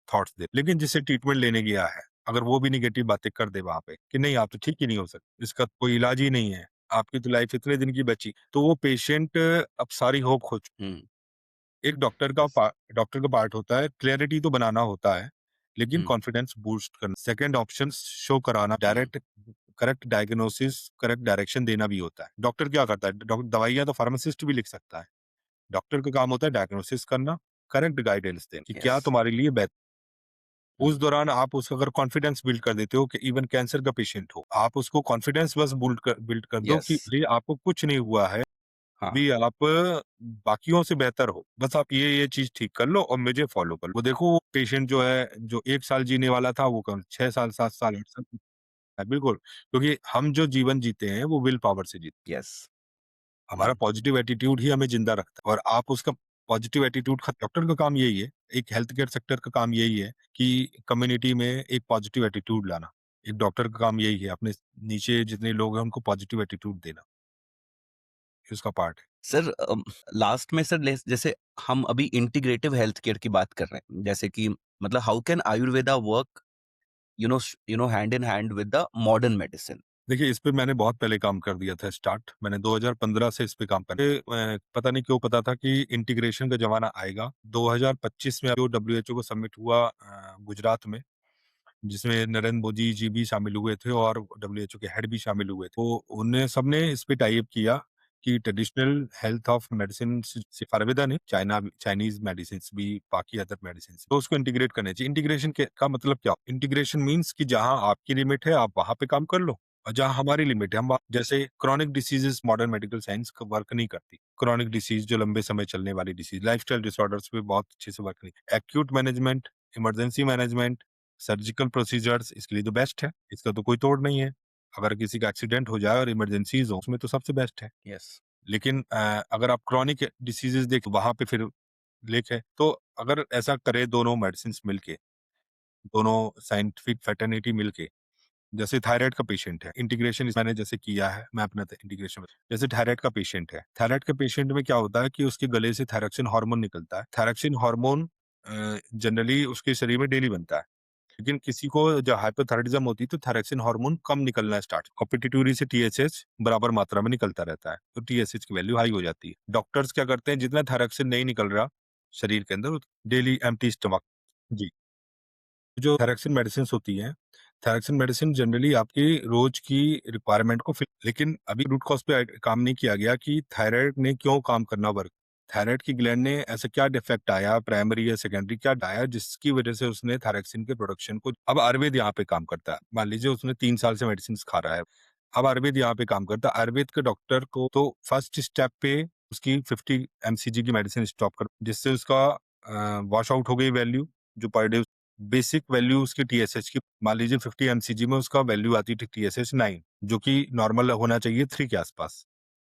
थॉट्स दे। लेकिन जिससे ट्रीटमेंट लेने गया है, अगर वो भी नेगेटिव बातें कर दे वहाँ पे कि नहीं आप तो ठीक ही नहीं हो सकते, इसका कोई इलाज ही नहीं है, आपकी तो लाइफ इतने दिन की बची, तो वो पेशेंट अब सारी होप खो चुका हुँ, है। एक यस। डॉक्टर का पार्ट होता है, क्लैरिटी तो बनाना होता है, लेकिन हुँ, कॉन्फिडेंस बूस्ट करना। सेकंड ऑप्शन शो कराना, हुँ, direct correct diagnosis, correct direction देना भी होता है। डॉक्टर क्या करता है? दवाइयाँ तो फार्मासिस्ट भी लिख सकता है। डॉक्टर का काम होता है डायग्नोसिस करना, करेक्ट गाइडेंस देना कि क्या यस। तुम्हारे लिए बेहतर। हुँ, उस दौरान आप उसका अगर कॉन्फिडेंस बिल्ड कर देते हो कि इवन कैंसर का पेशेंट हो, आप उसको कॉन्फिडेंस बस बिल्ड कर दो यस। कि भई आपको कुछ नहीं हुआ है, हाँ, अभी आप बाकियों से बेहतर हो। बस आप ये चीज़ ठीक कर लो और मुझे फ़ॉलो कर लो। वो देखो वो पेशेंट जो है, जो 1 साल जीने वाला था वो कम 6 साल, 7 साल, 8 साल बिल्कुल, क्योंकि हम जो जीवन जीते हैं वो विल पावर से जीते यस। हैं। हुँ। हमारा पॉजिटिव एटीट्यूड ही हमें ज़िंदा रखता है और आप उसका पॉजिटिव एटीट्यूड डॉक्टर का काम यही है, एक हेल्थ केयर सेक्टर का काम यही है कि कम्युनिटी में एक पॉजिटिव एटीट्यूड लाना। एक डॉक्टर का काम यही है, अपने नीचे जितने लोग हैं उनको पॉजिटिव एटीट्यूड देना, ये उसका पार्ट है। सर लास्ट में सर जैसे हम अभी इंटीग्रेटिव हेल्थ केयर की बात कर रहे हैं जैसे कि मतलब how can Ayurveda work hand in hand with the modern medicine. देखिए, इस पे मैंने बहुत पहले काम कर दिया था स्टार्ट। मैंने 2015 से इस पे काम कर पता नहीं क्यों पता था कि इंटीग्रेशन का ज़माना आएगा। 2025 में जो डब्ल्यूएचओ का समिट हुआ गुजरात में, जिसमें नरेंद्र मोदी जी भी शामिल हुए थे और डब्ल्यूएचओ के हेड भी शामिल हुए थे। तो उन्हें सबने इस पे टाई अप किया कि ट्रेडिशनल हेल्थ ऑफ मेडिसिन सिर्फ आयुर्वेदा नहीं, चाइनीज़ मेडिसिन्स भी, बाकी अदर मेडिसिन्स, तो उसको इंटीग्रेट करना चाहिए। इंटीग्रेशन के का मतलब क्या? इंटीग्रेशन मीन्स कि जहाँ आपकी लिमिट है, आप वहाँ पे काम कर लो और जहाँ हमारी लिमिट है, हम वहाँ जैसे chronic diseases modern medical science क वर्क नहीं करती। क्रोनिक डिसीज़ जो लंबे समय चलने वाली डिसीज़, लाइफ़स्टाइल डिसऑर्डर्स पे बहुत अच्छे से वर्क नहीं। Acute management, emergency management, surgical procedures इसके लिए तो बेस्ट है, इसका तो कोई तोड़ नहीं है। अगर किसी का एक्सीडेंट हो जाए और इमरजेंसीज़ हो, उसमें तो सबसे बेस्ट है। यस। लेकिन अगर आप क्रोनिक डिसीज़ेज़ देखें, वहाँ पे फिर लेक है। तो अगर ऐसा करें दोनों मेडिसिन्स मिलके, दोनों साइंटिफिक फ्रेटर्निटी मिलके, जैसे थायराइड का पेशेंट है, इंटीग्रेशन मैंने जैसे किया है, मैं अपना इंटीग्रेशन जैसे थायराइड का पेशेंट है, थायराइड के पेशेंट में क्या होता है कि उसके गले से थायरॉक्सिन हार्मोन निकलता है। थायरॉक्सिन हार्मोन जनरली उसके शरीर में डेली बनता है। लेकिन किसी को जब हाइपोथायराइडिज्म होती है तो थायरॉक्सिन हार्मोन कम निकलना स्टार्ट, और पिट्यूटरी से टीएसएच बराबर मात्रा में निकलता रहता है, तो टीएसएच की वैल्यू हाई हो जाती है। डॉक्टर्स क्या करते हैं, जितना थायरॉक्सिन नहीं निकल रहा शरीर के अंदर, डेली एम्प्टी स्टमक जी, जो थायरॉक्सिन मेडिसिन्स होती हैं, थायरॉक्सिन मेडिसिन जनरली आपकी रोज की रिक्वायरमेंट को फिल, लेकिन अभी रूट कॉज पे काम नहीं किया गया कि थायराइड ने क्यों काम करना वर्क, थायराइड की ग्लैंड ने ऐसा क्या डिफेक्ट आया, प्राइमरी या सेकेंडरी क्या आया जिसकी वजह से उसने थायरॉक्सिन के प्रोडक्शन को, अब आयुर्वेद यहाँ पे काम करता है। मान लीजिए उसने 3 साल से मेडिसिन खा रहा है, अब आयुर्वेद यहाँ पे काम करता है। आयुर्वेद के डॉक्टर को तो फर्स्ट स्टेप पे उसकी 50 mcg की मेडिसिन स्टॉप कर, जिससे उसका वॉश आउट हो गई वैल्यू, जो पर डे बेसिक वैल्यू उसकी टीएसएच की, मान लीजिए 50 mcg में उसका वैल्यू आती थी टीएसएच 9, जो कि नॉर्मल होना चाहिए 3 के आसपास,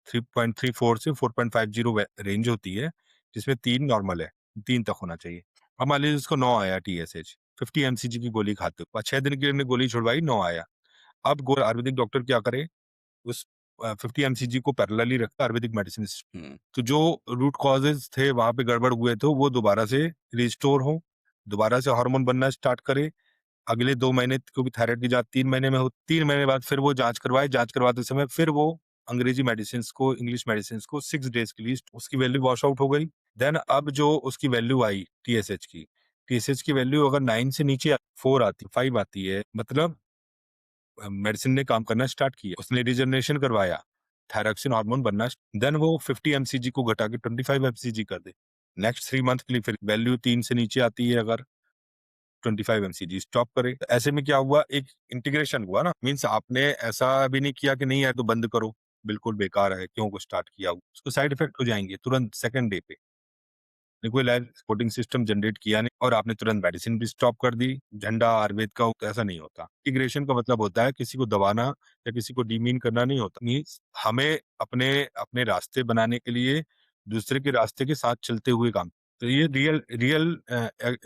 3.34 से 4.50 रेंज होती है, जिसमें 3 नॉर्मल है, 3 तक होना चाहिए। अब मान लीजिए उसको 9 आया टीएसएच, 50 mcg की गोली खाते हुए 6 दिन की हमने गोली छुड़वाई, 9 आया। अब आयुर्वेदिक डॉक्टर क्या करे, उस 50 mcg को पैरेलली रखता आयुर्वेदिक मेडिसिन, हुँ, तो जो रूट कॉजेज़ थे वहाँ पे गड़बड़ हुए थे वो दोबारा से रिस्टोर हो, दोबारा से हार्मोन बनना स्टार्ट करे। अगले 2 महीने, क्योंकि थायराइड की जाँच 3 महीने में हो, 3 महीने बाद फिर वो जाँच करवाए, जाँच करवाते समय फिर वो अंग्रेजी मेडिसिन्स को, इंग्लिश मेडिसिन्स को 6 डेज़ के लिए उसकी वैल्यू वॉश आउट हो गई। देन अब जो उसकी वैल्यू आई टीएसएच की वैल्यू अगर 9 से नीचे 4 आती, 5 आती है, मतलब मेडिसिन ने काम करना स्टार्ट किया, उसने रिजनरेशन करवाया, थायरॉक्सिन हार्मोन बनना, देन वो 50 mcg को घटा के 25 mcg कर दे। नेक्स्ट 3 मंथ के लिए फिर वैल्यू 3 से नीचे आती है अगर, 25 mcg स्टॉप करे। तो ऐसे में क्या हुआ, एक इंटीग्रेशन हुआ ना, मीन्स आपने ऐसा भी नहीं किया कि नहीं है तो बंद करो, बिल्कुल बेकार है, क्यों को स्टार्ट किया, उसको साइड इफेक्ट हो जाएँगे तुरंत सेकंड डे पे। कोई लाइफ सपोर्टिंग सिस्टम जनरेट किया नहीं और आपने तुरंत मेडिसिन भी स्टॉप कर दी, झंडा आयुर्वेद का, तो ऐसा नहीं होता। इंटीग्रेशन का मतलब होता है किसी को दबाना या किसी को डिमीन करना नहीं होता। मीन्स हमें अपने अपने रास्ते बनाने के लिए दूसरे के रास्ते के साथ चलते हुए काम, तो ये रियल रियल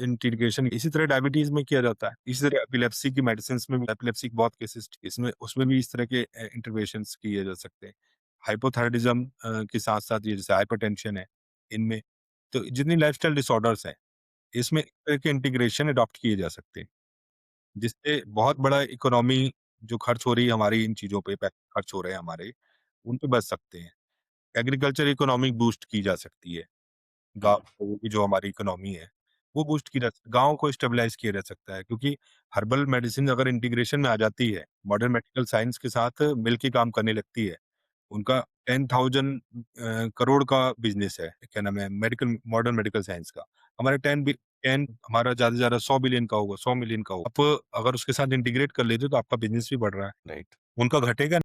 इंटीग्रेशन इसी तरह डायबिटीज में किया जाता है। इसी तरह एपिलेप्सी की मेडिसिन में भी, एपिलेप्सी के बहुत केसेस इसमें उसमें भी इस तरह के इंटरवेंशन किए जा सकते हैं। हाइपोथायराइडिज्म के साथ साथ ये जैसे हाइपरटेंशन है, इनमें तो जितनी लाइफस्टाइल डिसऑर्डर्स हैं, इसमें इस तरह के इंटीग्रेशन अडॉप्ट किए जा सकते हैं, जिससे बहुत बड़ा इकोनॉमी जो खर्च हो रही है हमारी इन चीज़ों पे, पैसे खर्च हो रहे हैं हमारे, उन पे बच सकते हैं। एग्रीकल्चर इकोनॉमी बूस्ट की जा सकती है। गाँव हुँ, की जो हमारी इकोनॉमी है, वो बूस्ट की जा गाँव को स्टेबलाइज़ किया जा सकता है, क्योंकि हर्बल मेडिसिन अगर इंटीग्रेशन में आ जाती है, मॉडर्न मेडिकल साइंस के साथ मिल के काम करने लगती है, उनका 10,000 करोड़ का बिज़नेस है, क्या नाम है, मेडिकल मॉडर्न मेडिकल साइंस का। हमारा 10 हमारा ज़्यादा से ज़्यादा 100 बिलियन का होगा, 100 मिलियन का होगा। आप अगर उसके साथ इंटीग्रेट कर लेते हो तो आपका बिज़नेस भी बढ़ रहा है। राइट। उनका घटेगा,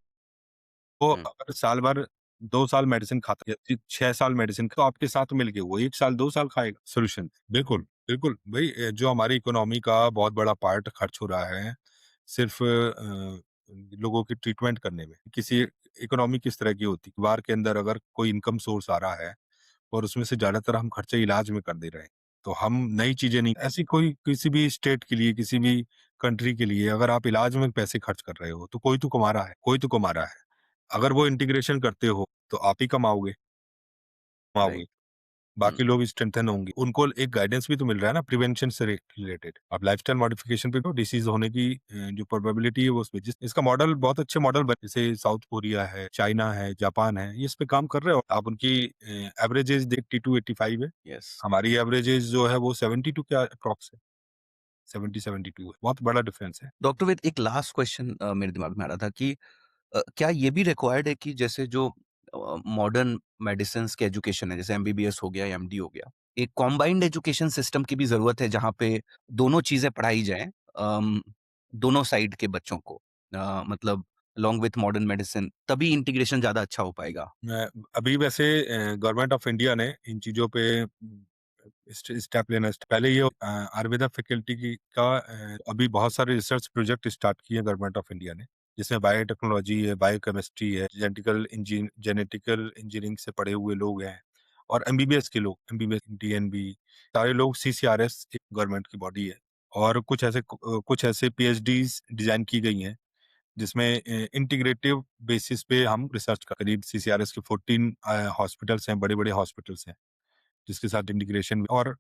वो हुँ, अगर साल भर 2 साल मेडिसिन खाता है या 6 साल मेडिसिन तो आपके साथ मिलके वो 1 साल 2 साल खाएगा सॉल्यूशन। बिल्कुल, बिल्कुल। भई जो हमारी इकोनॉमी का बहुत बड़ा पार्ट खर्च हो रहा है, सिर्फ़ लोगों की ट्रीटमेंट करने में। किसी इकोनॉमी किस तरह की होती है, परिवार के अंदर अगर कोई इनकम सोर्स आ रहा है और उसमें से ज़्यादातर हम खर्चे इलाज में कर दे रहे हैं, तो हम नई चीज़ें नहीं, ऐसी कोई किसी भी स्टेट के लिए, किसी भी कंट्री के लिए अगर आप इलाज में पैसे खर्च कर रहे हो, तो कोई तो कमा रहा है, कोई तो कमा रहा है। अगर वो इंटीग्रेशन करते हो, तो आप ही कमाओगे कमाओगे। राइट। हुँ, बाकी लोग स्ट्रेंथन होंगे। उनको एक गाइडेंस भी तो मिल रहा है ना प्रिवेंशन से रिलेटेड। अब लाइफ़स्टाइल मॉडिफिकेशन पे तो डिसीज़ होने की जो प्रोबेबिलिटी है वो उसमें जिस इसका मॉडल बहुत अच्छे मॉडल बने, जैसे साउथ कोरिया है, चाइना है, जापान है, ये इस पे काम कर रहे हो। आप उनकी एवरेज एज 82-85 है। यस। हमारी एवरेज एज जो है वो 72 के अप्रॉक्स है। 70-72 है। बहुत बड़ा डिफरेंस है। डॉक्टर वेद, एक लास्ट क्वेश्चन मेरे दिमाग में आ रहा था कि क्या ये भी रिक्वायर्ड है कि जैसे जो मॉडर्न मेडिसिन्स के एजुकेशन है, जैसे एमबीबीएस हो गया, एमडी हो गया, एक कॉम्बाइंड एजुकेशन सिस्टम की भी ज़रूरत है जहाँ पे दोनों चीज़ें पढ़ाई जाएँ, दोनों साइड के बच्चों को, मतलब अलोंग विथ मॉडर्न मेडिसिन, तभी इंटीग्रेशन ज़्यादा अच्छा हो पाएगा। अभी वैसे गवर्नमेंट ऑफ इंडिया ने इन चीज़ों पे स्टेप लेना पहले ये आयुर्वेदा फैकल्टी की का अभी बहुत सारे रिसर्च प्रोजेक्ट स्टार्ट किए गवर्नमेंट ऑफ इंडिया ने, जिसमें बायोटेक्नोलॉजी है, बायोकेमिस्ट्री है, जेनेटिकल इंजीनियरिंग से पढ़े हुए लोग हैं और एमबीबीएस के लोग, एमबीबीएस, डीएनबी, सारे लोग, सीसीआरएस एक गवर्नमेंट की बॉडी है और कुछ ऐसे पीएचडीज डिजाइन की गई हैं जिसमें इंटीग्रेटिव बेसिस पे हम रिसर्च कर, करीब सीसीआरएस के 14 हॉस्पिटल्स हैं, बड़े-बड़े हॉस्पिटल्स हैं, जिसके साथ इंटीग्रेशन और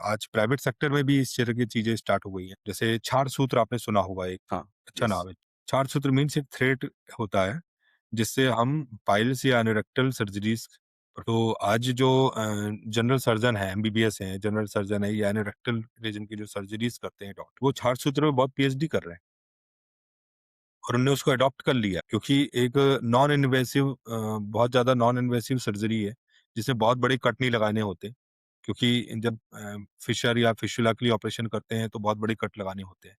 आज प्राइवेट सेक्टर में भी इस तरह की चीज़ें स्टार्ट हो गई हैं। जैसे क्षार सूत्र आपने सुना होगा, एक हाँ, अच्छा यस। नाम है। क्षार सूत्र मीन्स एक थ्रेड होता है, जिससे हम पाइल्स या एनोरेक्टल सर्जरीज़, तो आज जो जनरल सर्जन है, एमबीबीएस हैं, जनरल सर्जन है या एनोरेक्टल रीजन की जो सर्जरीज़ करते हैं डॉक्टर, वो क्षार सूत्र में बहुत पीएचडी कर रहे हैं। और उन्होंने उसको अडॉप्ट कर लिया क्योंकि एक नॉन इन्वेसिव बहुत ज़्यादा नॉन इन्वेसिव सर्जरी है, जिसमें बहुत बड़े कट नहीं लगाने होते। क्योंकि जब फिशर या फिस्टुला के लिए ऑपरेशन करते हैं तो बहुत बड़े कट लगाने होते हैं,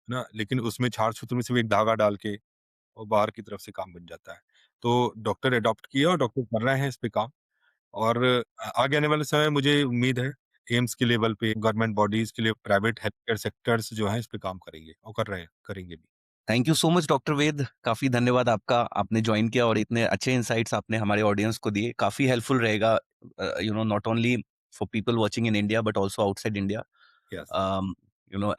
है ना? लेकिन उसमें छार-सूत्र में सिर्फ़ एक धागा डाल के और बाहर की तरफ से काम बन जाता है। तो डॉक्टर अडॉप्ट किया और डॉक्टर कर रहे हैं इस पे काम और आगे आने वाले समय में मुझे उम्मीद है एम्स के लेवल पे, गवर्नमेंट बॉडीज़ के लिए प्राइवेट हेल्थ केयर सेक्टर्स जो हैं इस पे काम करेंगे और कर रहे हैं, करेंगे भी। Thank you so much doctor Ved, काफ़ी धन्यवाद आपका, आपने जॉइन किया और इतने अच्छे इनसाइट्स आपने हमारे ऑडियंस को दिए। काफ़ी हेल्पफुल रहेगा, not only for people watching in India but also outside India. Yes.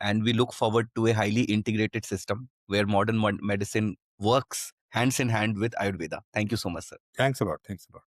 And we look forward to a highly integrated system where modern medicine works hands in hand with Ayurveda. Thank you so much, sir. Thanks a lot. Thanks a lot.